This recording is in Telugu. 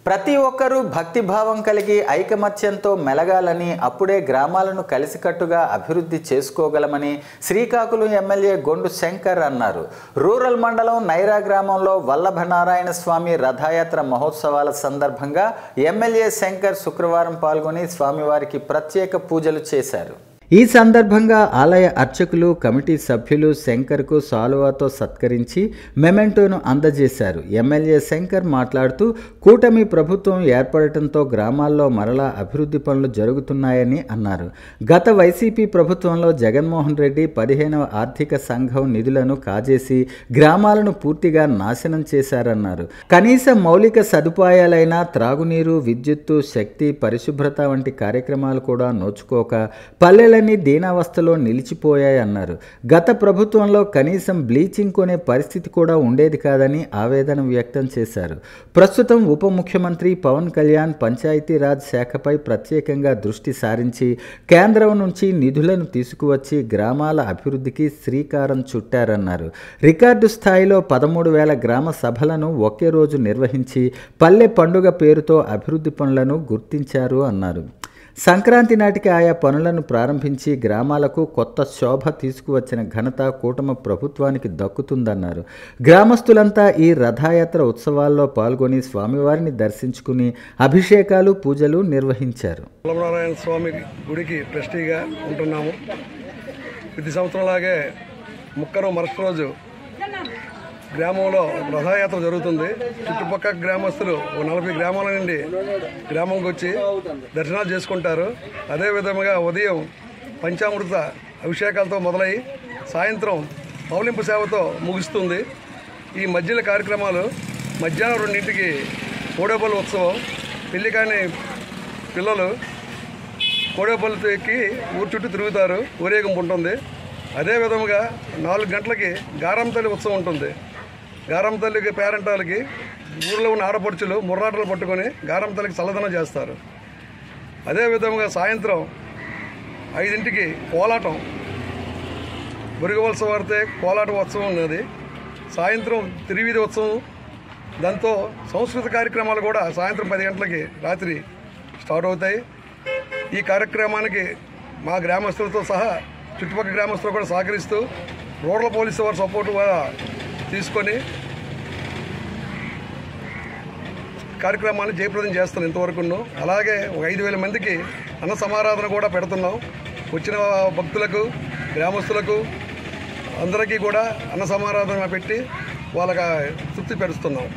ప్రతి ఒక్కరూ భక్తిభావం కలిగి ఐకమత్యంతో మెలగాలని, అప్పుడే గ్రామాలను కలిసికట్టుగా అభివృద్ధి చేసుకోగలమని శ్రీకాకుళం ఎమ్మెల్యే గొండు శంకర్ అన్నారు. రూరల్ మండలం నైరా గ్రామంలో వల్లభనారాయణ స్వామి రథయాత్ర మహోత్సవాల సందర్భంగా ఎమ్మెల్యే శంకర్ శుక్రవారం పాల్గొని స్వామివారికి ప్రత్యేక పూజలు చేశారు. ఈ సందర్భంగా ఆలయ అర్చకులు, కమిటీ సభ్యులు శంకర్కు సాలువాతో సత్కరించి మెమెంటోను అందజేశారు. ఎమ్మెల్యే శంకర్ మాట్లాడుతూ కూటమి ప్రభుత్వం ఏర్పడటంతో గ్రామాల్లో మరలా అభివృద్ధి పనులు జరుగుతున్నాయని అన్నారు. గత వైసీపీ ప్రభుత్వంలో జగన్మోహన్ రెడ్డి 15వ ఆర్థిక సంఘం నిధులను కాజేసి గ్రామాలను పూర్తిగా నాశనం చేశారన్నారు. కనీస మౌలిక సదుపాయాలైన త్రాగునీరు, విద్యుత్తు, శక్తి, పరిశుభ్రత వంటి కార్యక్రమాలు కూడా నోచుకోక పల్లెల దీనావస్థలో నిలిచిపోయాయన్నారు. గత ప్రభుత్వంలో కనీసం బ్లీచింగ్ కొనే పరిస్థితి కూడా ఉండేది కాదని ఆవేదన వ్యక్తం చేశారు. ప్రస్తుతం ఉప ముఖ్యమంత్రి పవన్ కళ్యాణ్ పంచాయతీరాజ్ శాఖపై ప్రత్యేకంగా దృష్టి సారించి కేంద్రం నుంచి నిధులను తీసుకువచ్చి గ్రామాల అభివృద్ధికి శ్రీకారం చుట్టారన్నారు. రికార్డు స్థాయిలో 13,000 గ్రామ సభలను ఒకే రోజు నిర్వహించి పల్లె పండుగ పేరుతో అభివృద్ధి పనులను గుర్తించారు అన్నారు. సంక్రాంతి నాటికి ఆయా పనులను ప్రారంభించి గ్రామాలకు కొత్త శోభ తీసుకువచ్చిన ఘనత కూటమి ప్రభుత్వానికి దక్కుతుందన్నారు. గ్రామస్తులంతా ఈ రథయాత్ర ఉత్సవాల్లో పాల్గొని స్వామివారిని దర్శించుకుని అభిషేకాలు, పూజలు నిర్వహించారు. వల్లభనారాయణ స్వామి గుడికి ట్రస్టీగా ఉంటున్నాము. ప్రతి సంవత్సరంలాగే ముక్కరు మరుసటి రోజు గ్రామంలో రథయాత్ర జరుగుతుంది. చుట్టుపక్కల గ్రామస్తులు 40 గ్రామాల నుండి గ్రామంకి వచ్చి దర్శనాలు చేసుకుంటారు. అదేవిధంగా ఉదయం పంచామృత అభిషేకాలతో మొదలై సాయంత్రం పౌలింపు సేవతో ముగుస్తుంది. ఈ మధ్యలో కార్యక్రమాలు మధ్యాహ్నం 2ంటికి కోడేపల్లి ఉత్సవం. పెళ్లి కాని పిల్లలు కోడేపల్లితో ఎక్కి ఊరు చుట్టూ తిరుగుతారు, ఊరేగింపు ఉంటుంది. అదేవిధంగా 4 గంటలకి గారంతల్లి ఉత్సవం ఉంటుంది. గారంతల్లికి పేరంటాలకి ఊళ్ళో ఉన్న ఆడపడుచులు ముర్రాటలు పట్టుకొని గారంతల్లికి చల్లదనం చేస్తారు. అదేవిధంగా సాయంత్రం 5ంటికి కోలాటం, బురిగవలస వాడితే కోలాట ఉత్సవం ఉన్నది. సాయంత్రం తిరువీధి ఉత్సవం. దాంతో సంస్కృత కార్యక్రమాలు కూడా సాయంత్రం 10 గంటలకి రాత్రి స్టార్ట్ అవుతాయి. ఈ కార్యక్రమానికి మా గ్రామస్తులతో సహా చుట్టుపక్కల గ్రామస్తులు కూడా సహకరిస్తూ రూరల్ పోలీసు వారి సపోర్టు కూడా తీసుకొని కార్యక్రమాన్ని జయప్రదం చేస్తున్నాం ఇంతవరకును. అలాగే ఒక 5,000 మందికి అన్న సమారాధన కూడా పెడుతున్నాం. వచ్చిన భక్తులకు, గ్రామస్తులకు అందరికీ కూడా అన్న సమారాధన పెట్టి వాళ్ళకి తృప్తి పెడుతున్నాం.